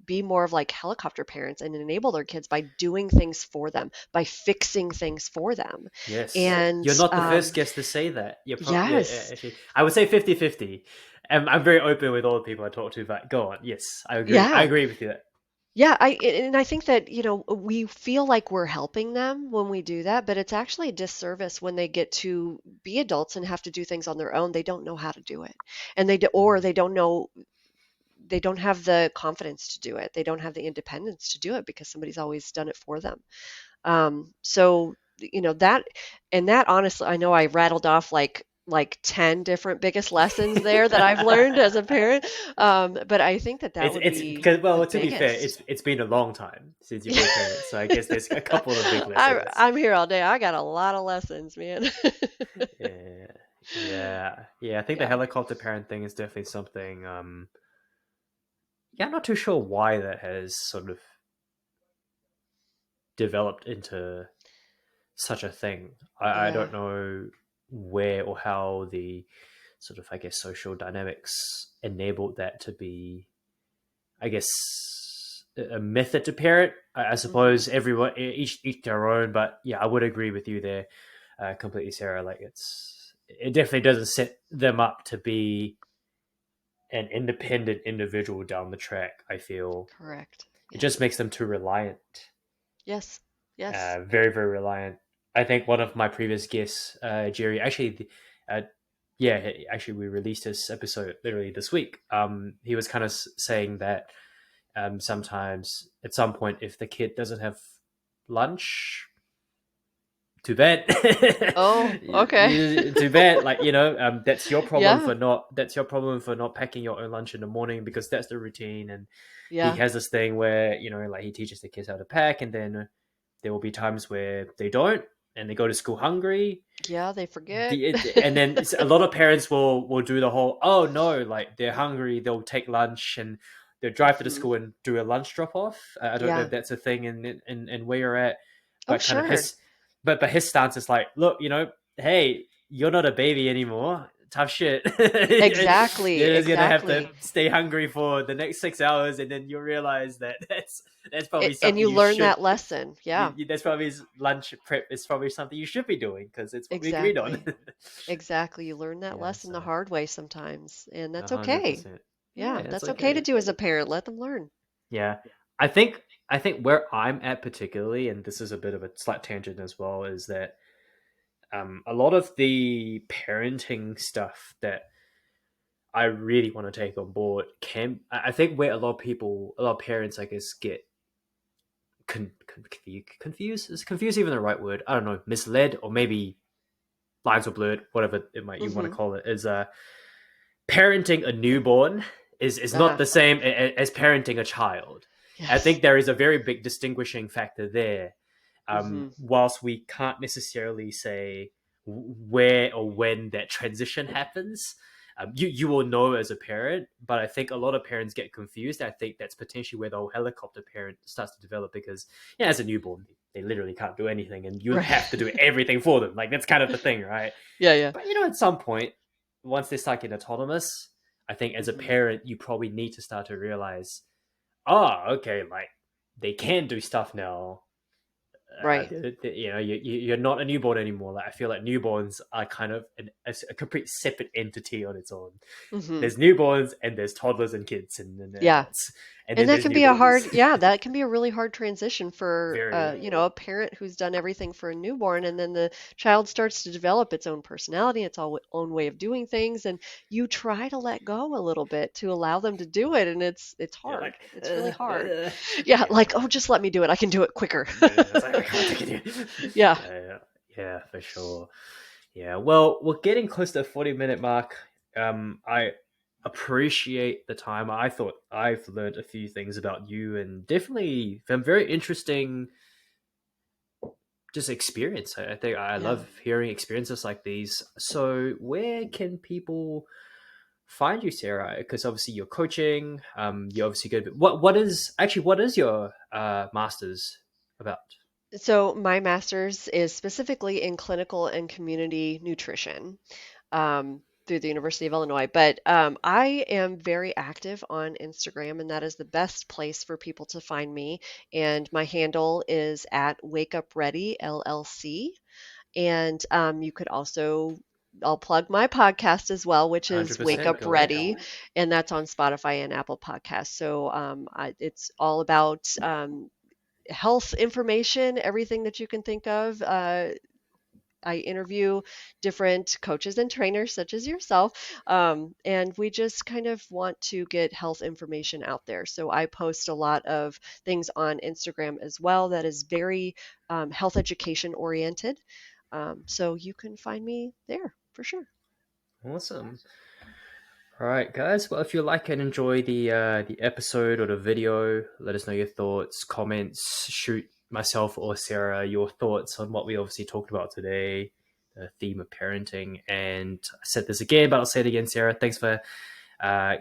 [SPEAKER 2] be more of like helicopter parents and enable their kids by doing things for them, by fixing things for them.
[SPEAKER 1] yes,
[SPEAKER 2] And
[SPEAKER 1] you're not the first guest to say that.
[SPEAKER 2] yes,
[SPEAKER 1] Actually, I would say 50-50. I'm very open with all the people I talk to, but go on. Yes, I agree. I
[SPEAKER 2] yeah.
[SPEAKER 1] agree with you that.
[SPEAKER 2] Yeah, I think that, we feel like we're helping them when we do that, but it's actually a disservice when they get to be adults and have to do things on their own. They don't know how to do it. And or
[SPEAKER 1] Mm,
[SPEAKER 2] they don't know, they don't have the confidence to do it. They don't have the independence to do it because somebody's always done it for them. So, that, and that honestly, I know I rattled off like like 10 different biggest lessons there that I've learned as a parent. But I think that that would
[SPEAKER 1] It's
[SPEAKER 2] be
[SPEAKER 1] because,
[SPEAKER 2] the
[SPEAKER 1] well, to be fair,
[SPEAKER 2] biggest.
[SPEAKER 1] it's been a long time since you've been parents, so I guess there's a couple of big
[SPEAKER 2] I'm
[SPEAKER 1] lessons.
[SPEAKER 2] I'm here all day. I got a lot of lessons, man.
[SPEAKER 1] Yeah, yeah. I think the
[SPEAKER 2] Yeah.
[SPEAKER 1] helicopter parent thing is definitely something. Yeah, I'm not too sure why that has sort of developed into such a thing. I
[SPEAKER 2] Yeah.
[SPEAKER 1] don't know where or how the sort of, I guess, social dynamics enabled that to be, I guess, a method to parent. I
[SPEAKER 2] Hmm.
[SPEAKER 1] suppose everyone, each their own, but yeah, I would agree with you there, completely, Sarah. Like it definitely doesn't set them up to be an independent individual down the track. I feel
[SPEAKER 2] Correct.
[SPEAKER 1] it just
[SPEAKER 2] Yes.
[SPEAKER 1] makes them too reliant,
[SPEAKER 2] Yes. Yes.
[SPEAKER 1] very very reliant. I think one of my previous guests, Jerry, actually, uh, yeah, actually we released this episode literally this week. He was kind of saying that sometimes at some point if the kid doesn't have lunch, too bad.
[SPEAKER 2] Oh, okay.
[SPEAKER 1] Too bad. Like, that's your problem
[SPEAKER 2] Yeah.
[SPEAKER 1] for not packing your own lunch in the morning, because that's the routine. And he
[SPEAKER 2] Yeah.
[SPEAKER 1] has this thing where, like, he teaches the kids how to pack, and then there will be times where they don't, and they go to school hungry.
[SPEAKER 2] Yeah, they forget.
[SPEAKER 1] And then a lot of parents will do the whole, oh no, like they're hungry, they'll take lunch and they'll drive to the
[SPEAKER 2] Hmm.
[SPEAKER 1] school and do a lunch drop off. I don't know
[SPEAKER 2] Yeah.
[SPEAKER 1] if that's a thing in where you're at,
[SPEAKER 2] Oh,
[SPEAKER 1] but kind of
[SPEAKER 2] sure.
[SPEAKER 1] but his stance is like, look, hey, you're not a baby anymore. Tough shit.
[SPEAKER 2] Exactly.
[SPEAKER 1] You're just gonna have to
[SPEAKER 2] Exactly.
[SPEAKER 1] stay hungry for the next 6 hours, and then you'll realize that that's probably
[SPEAKER 2] And
[SPEAKER 1] something
[SPEAKER 2] you
[SPEAKER 1] you
[SPEAKER 2] learn
[SPEAKER 1] should.
[SPEAKER 2] that lesson. Yeah.
[SPEAKER 1] That's probably his lunch prep is probably something you should be doing, because it's what we agreed on.
[SPEAKER 2] Exactly. Exactly. You learn that
[SPEAKER 1] Yeah,
[SPEAKER 2] lesson the
[SPEAKER 1] so
[SPEAKER 2] hard way sometimes, and that's
[SPEAKER 1] hundred
[SPEAKER 2] okay.
[SPEAKER 1] percent. Yeah,
[SPEAKER 2] Yeah,
[SPEAKER 1] it's
[SPEAKER 2] that's okay to
[SPEAKER 1] okay.
[SPEAKER 2] do as a parent. Let them learn.
[SPEAKER 1] Yeah, I think where I'm at particularly, and this is a bit of a slight tangent as well, is that a lot of the parenting stuff that I really want to take on board I think where a lot of parents, I guess, get confused. Is confused even the right word? I don't know, misled, or maybe lines were blurred, whatever it might you want to
[SPEAKER 2] Hmm.
[SPEAKER 1] call it, is parenting a newborn is not
[SPEAKER 2] Ah,
[SPEAKER 1] the same as parenting a child. I
[SPEAKER 2] yes.
[SPEAKER 1] think there is a very big distinguishing factor there.
[SPEAKER 2] Hmm.
[SPEAKER 1] Whilst we can't necessarily say where or when that transition happens, you will know as a parent. But I think a lot of parents get confused. I think that's potentially where the whole helicopter parent starts to develop, because as a newborn, they literally can't do anything, and you
[SPEAKER 2] Right.
[SPEAKER 1] have to do everything for them. Like, that's kind of the thing, right?
[SPEAKER 2] Yeah, yeah.
[SPEAKER 1] But at some point, once they start getting autonomous, I think as a
[SPEAKER 2] Hmm.
[SPEAKER 1] parent, you probably need to start to realize, oh, okay, like they can do stuff now.
[SPEAKER 2] Right.
[SPEAKER 1] You're not a newborn anymore. Like, I feel like newborns are kind of a complete separate entity on its own.
[SPEAKER 2] Hmm.
[SPEAKER 1] There's newborns, and there's toddlers and kids and
[SPEAKER 2] Yeah.
[SPEAKER 1] adults, and
[SPEAKER 2] And
[SPEAKER 1] then
[SPEAKER 2] that
[SPEAKER 1] there's
[SPEAKER 2] can
[SPEAKER 1] new
[SPEAKER 2] be a
[SPEAKER 1] babies.
[SPEAKER 2] hard, yeah, that can be a really hard transition for,
[SPEAKER 1] Very.
[SPEAKER 2] a parent who's done everything for a newborn, and then the child starts to develop its own personality, its own way of doing things, and you try to let go a little bit to allow them to do it, and it's
[SPEAKER 1] You're like,
[SPEAKER 2] hard. It's really hard. Yeah,
[SPEAKER 1] yeah,
[SPEAKER 2] like, oh, just let me do it. I can do it quicker.
[SPEAKER 1] it's like, I can't take it.
[SPEAKER 2] Yeah.
[SPEAKER 1] Yeah, for sure. Yeah, well, we're getting close to the 40-minute mark. I appreciate the time. I thought I've learned a few things about you, and definitely some very interesting just experience. I think I
[SPEAKER 2] Yeah.
[SPEAKER 1] love hearing experiences like these. So, where can people find you, Sarah? Because obviously you're coaching. You're obviously good. What is your master's about?
[SPEAKER 2] So my master's is specifically in clinical and community nutrition. Through the University of Illinois. But I am very active on Instagram, and that is the best place for people to find me. And my handle is at Wake Up Ready LLC. And you could also, I'll plug my podcast as well, which is Wake
[SPEAKER 1] 100%.
[SPEAKER 2] Up
[SPEAKER 1] Go ahead.
[SPEAKER 2] Ready, and that's on Spotify and Apple Podcasts. So it's all about health information, everything that you can think of. I interview different coaches and trainers, such as yourself, and we just kind of want to get health information out there. So I post a lot of things on Instagram as well that is very health education oriented. So you can find me there for sure.
[SPEAKER 1] Awesome. All right, guys. Well, if you like and enjoy the episode or the video, let us know your thoughts, comments. Shoot myself or Sarah your thoughts on what we obviously talked about today, the theme of parenting. And I said this again, but I'll say it again, Sarah. Thanks for uh,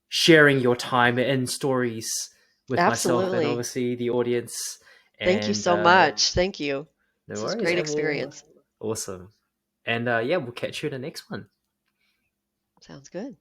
[SPEAKER 1] sharing your time and stories with myself and
[SPEAKER 2] Absolutely.
[SPEAKER 1] obviously the audience.
[SPEAKER 2] Thank you
[SPEAKER 1] And
[SPEAKER 2] so much. Thank you.
[SPEAKER 1] no
[SPEAKER 2] This was a
[SPEAKER 1] worries,
[SPEAKER 2] great
[SPEAKER 1] and we'll
[SPEAKER 2] experience.
[SPEAKER 1] awesome. And yeah, we'll catch you in the next one.
[SPEAKER 2] Sounds good.